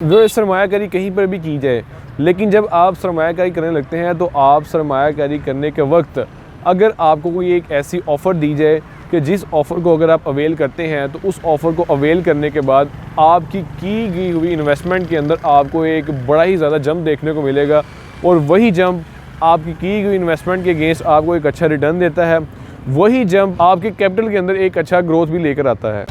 जो सरमायाकारी कहीं पर भी की जाए, लेकिन जब आप सरमायाकारी करने लगते हैं तो आप सरमायाकारी करने के वक्त अगर आपको कोई एक ऐसी ऑफ़र दी जाए कि जिस ऑफ़र को अगर आप अवेल करते हैं तो उस ऑफ़र को अवेल करने के बाद आपकी की गई हुई इन्वेस्टमेंट के अंदर आपको एक बड़ा ही ज़्यादा जंप देखने को मिलेगा और वही जंप आपकी की गई इन्वेस्टमेंट के अगेंस्ट आपको एक अच्छा रिटर्न देता है, वही जंप आपके कैपिटल के अंदर एक अच्छा ग्रोथ भी लेकर आता है।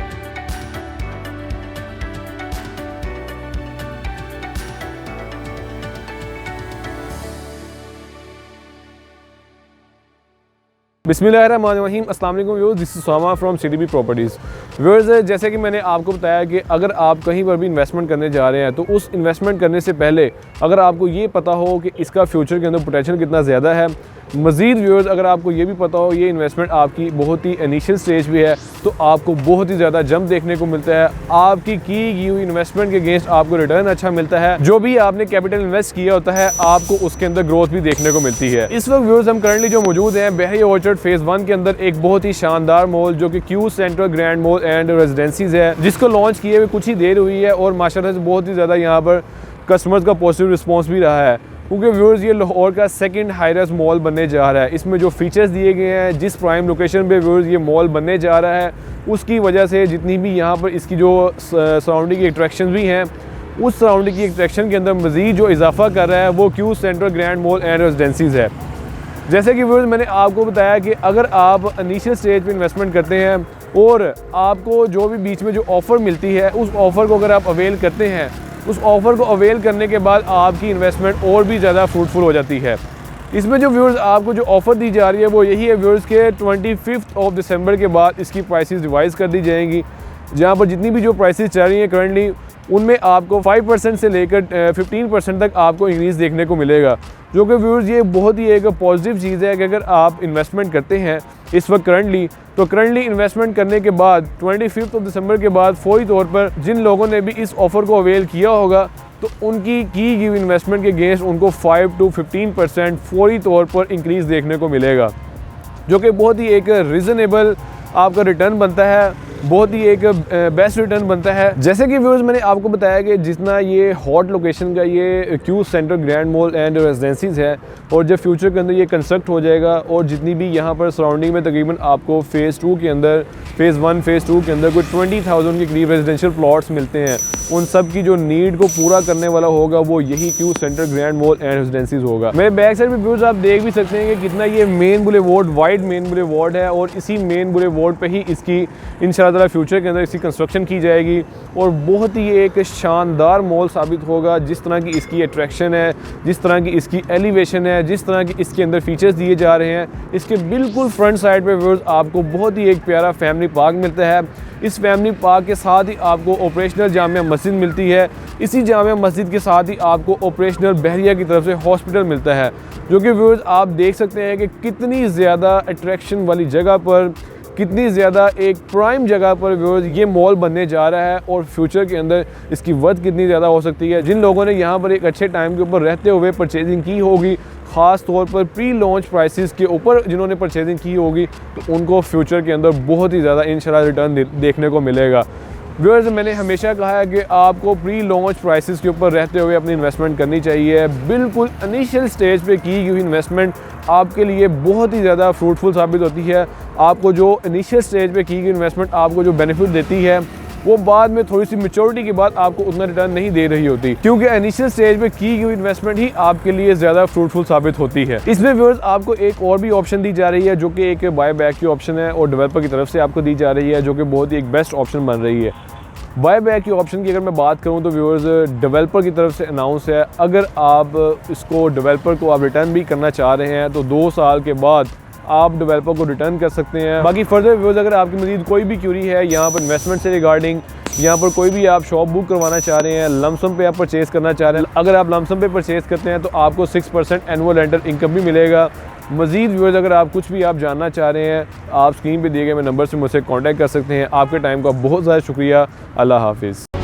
बिस्मिल्लाहिर्रहमानिर्रहीम, अस्सलाम वालेकुम viewers, this is Usama from CDB properties. Viewers, जैसे कि मैंने आपको बताया कि अगर आप कहीं पर भी इन्वेस्टमेंट करने जा रहे हैं तो उस इन्वेस्टमेंट करने से पहले अगर आपको ये पता हो कि इसका फ्यूचर के अंदर पोटेंशियल कितना ज़्यादा है, मज़ीद व्यूअर्स अगर आपको ये भी पता हो ये इन्वेस्टमेंट आपकी बहुत ही इनिशियल स्टेज भी है तो आपको बहुत ही ज़्यादा जंप देखने को मिलता है, आपकी की हुई इन्वेस्टमेंट के अगेंस्ट आपको रिटर्न अच्छा मिलता है, जो भी आपने कैपिटल इन्वेस्ट किया होता है आपको उसके अंदर ग्रोथ भी देखने को मिलती है। इस वक्त व्यूअर्स हम करंटली जो मौजूद हैं बहरी ऑर्चर्ड फेज़ 1 के अंदर एक बहुत ही शानदार मॉल जो कि Q central grand mall and रेजिडेंसीज है, जिसको लॉन्च किए हुए कुछ ही देर हुई है और माशाल्लाह से बहुत ही ज़्यादा यहाँ पर कस्टमर्स का पॉजिटिव रिस्पॉन्स भी रहा है, क्योंकि व्यूअर्स ये लाहौर का सेकंड हाईएस्ट मॉल बनने जा रहा है। इसमें जो फीचर्स दिए गए हैं, जिस प्राइम लोकेशन पे व्यूअर्स ये मॉल बनने जा रहा है, उसकी वजह से जितनी भी यहाँ पर इसकी जो सराउंडिंग की अट्रैक्शन भी हैं, उस सराउंडिंग की अट्रैक्शन के अंदर मज़ीद जो इजाफा कर रहा है वो Q central grand mall and रेजिडेंसीज है। जैसे कि व्यूअर्स मैंने आपको बताया कि अगर आप इनिशियल स्टेज पे इन्वेस्टमेंट करते हैं और आपको जो भी बीच में जो ऑफ़र मिलती है उस ऑफ़र को अगर आप अवेल करते हैं, उस ऑफ़र को अवेल करने के बाद आपकी इन्वेस्टमेंट और भी ज़्यादा फ्रूटफुल हो जाती है। इसमें जो व्यूअर्स आपको जो ऑफ़र दी जा रही है वो यही है व्यूअर्स के 25 दिसंबर के बाद इसकी प्राइसेस रिवाइज़ कर दी जाएंगी, जहाँ पर जितनी भी जो प्राइसेस चल रही हैं करंटली उनमें आपको 5% से लेकर 15% तक आपको इंक्रीज़ देखने को मिलेगा, जो कि व्यूअर्स ये बहुत ही एक पॉजिटिव चीज़ है कि अगर आप इन्वेस्टमेंट करते हैं इस वक्त करंटली इन्वेस्टमेंट करने के बाद 25 दिसंबर के बाद फौरी तौर पर जिन लोगों ने भी इस ऑफ़र को अवेल किया होगा तो उनकी की गई इन्वेस्टमेंट के अगेंस्ट उनको 5 to 15% फौरी तौर पर इंक्रीज़ देखने को मिलेगा, जो कि बहुत ही एक रीज़नेबल आपका रिटर्न बनता है, बहुत ही एक बेस्ट रिटर्न बनता है। जैसे कि व्यूअर्स मैंने आपको बताया कि जितना ये हॉट लोकेशन का ये Q central grand mall and रेजिडेंसीज है और जब फ्यूचर के अंदर ये कंस्ट्रक्ट हो जाएगा और जितनी भी यहाँ पर सराउंडिंग में तकरीबन आपको फ़ेज़ 2 के अंदर फ़ेज़ 1 फ़ेज़ 2 के अंदर कोई 20,000 के करीब रेजिडेंशियल प्लॉट्स मिलते हैं, उन सब की जो नीड को पूरा करने वाला होगा वो यही Q central grand mall and रेजिडेंसीज होगा। मेरे बैक साइड पे व्यूअर्स आप देख भी सकते हैं कि कितना ये main boulevard wide main boulevard है और इसी मेन बुलेवार्ड पे ही इसकी इंशाअल्लाह फ्यूचर के अंदर इसकी कंस्ट्रक्शन की जाएगी और बहुत ही एक शानदार मॉल साबित होगा। जिस तरह की इसकी अट्रैक्शन है, जिस तरह की इसकी एलिवेशन है, जिस तरह की इसके अंदर फीचर्स दिए जा रहे हैं, इसके बिल्कुल फ्रंट साइड पे व्यूअर्स आपको बहुत ही एक प्यारा फैमिली पार्क मिलता है। इस फैमिली पार्क के साथ ही आपको ऑपरेशनल जामिया मस्जिद मिलती है, इसी जामिया मस्जिद के साथ ही आपको ऑपरेशनल बहरिया की तरफ से हॉस्पिटल मिलता है, जो कि व्यूअर्स आप देख सकते हैं कि कितनी ज़्यादा अट्रैक्शन वाली जगह पर, कितनी ज़्यादा एक प्राइम जगह पर व्यूअर्स ये मॉल बनने जा रहा है और फ्यूचर के अंदर इसकी वर्थ कितनी ज़्यादा हो सकती है। जिन लोगों ने यहाँ पर एक अच्छे टाइम के ऊपर रहते हुए परचेजिंग की होगी, ख़ास तौर पर प्री लॉन्च प्राइसेस के ऊपर जिन्होंने परचेजिंग की होगी, तो उनको फ्यूचर के अंदर बहुत ही ज़्यादा इंशाल्लाह रिटर्न देखने को मिलेगा। व्यूअर्स मैंने हमेशा कहा है कि आपको प्री लॉन्च प्राइसेस के ऊपर रहते हुए अपनी इन्वेस्टमेंट करनी चाहिए। बिल्कुल इनिशियल स्टेज पे की हुई इन्वेस्टमेंट आपके लिए बहुत ही ज़्यादा फ्रूटफुल साबित होती है। आपको जो इनिशियल स्टेज पे की गई इन्वेस्टमेंट आपको जो बेनिफिट देती है वो बाद में थोड़ी सी मैच्योरिटी के बाद आपको उतना रिटर्न नहीं दे रही होती, क्योंकि इनिशियल स्टेज पे की गई इन्वेस्टमेंट ही आपके लिए ज़्यादा फ्रूटफुल साबित होती है। इसमें व्यूअर्स आपको एक और भी ऑप्शन दी जा रही है जो कि एक बाय बैक की ऑप्शन है और डेवलपर की तरफ से आपको दी जा रही है, जो कि बहुत ही एक बेस्ट ऑप्शन बन रही है। बाय बैक की ऑप्शन की अगर मैं बात करूं तो व्यूअर्स डेवलपर की तरफ से अनाउंस है, अगर आप इसको डेवलपर को आप रिटर्न भी करना चाह रहे हैं तो 2 साल के बाद आप डेवलपर को रिटर्न कर सकते हैं। बाकी फर्दर व्यूअर्स अगर आपकी मज़ीद कोई भी क्यूरी है यहाँ पर इन्वेस्टमेंट से रिगार्डिंग, यहाँ पर कोई भी आप शॉप बुक करवाना चाह रहे हैं, लमसम पे आप परचेज़ करना चाह रहे हैं, अगर आप लमसम पे परचेज़ करते हैं तो आपको 6% एनुअल रेंटल इनकम भी मिलेगा। मज़ीद व्यूअर्स अगर आप कुछ भी आप जानना चाह रहे हैं, आप स्क्रीन पे दिए गए नंबर से मुझसे कांटेक्ट कर सकते हैं। आपके टाइम का बहुत ज़्यादा शुक्रिया। अल्लाह हाफिज़।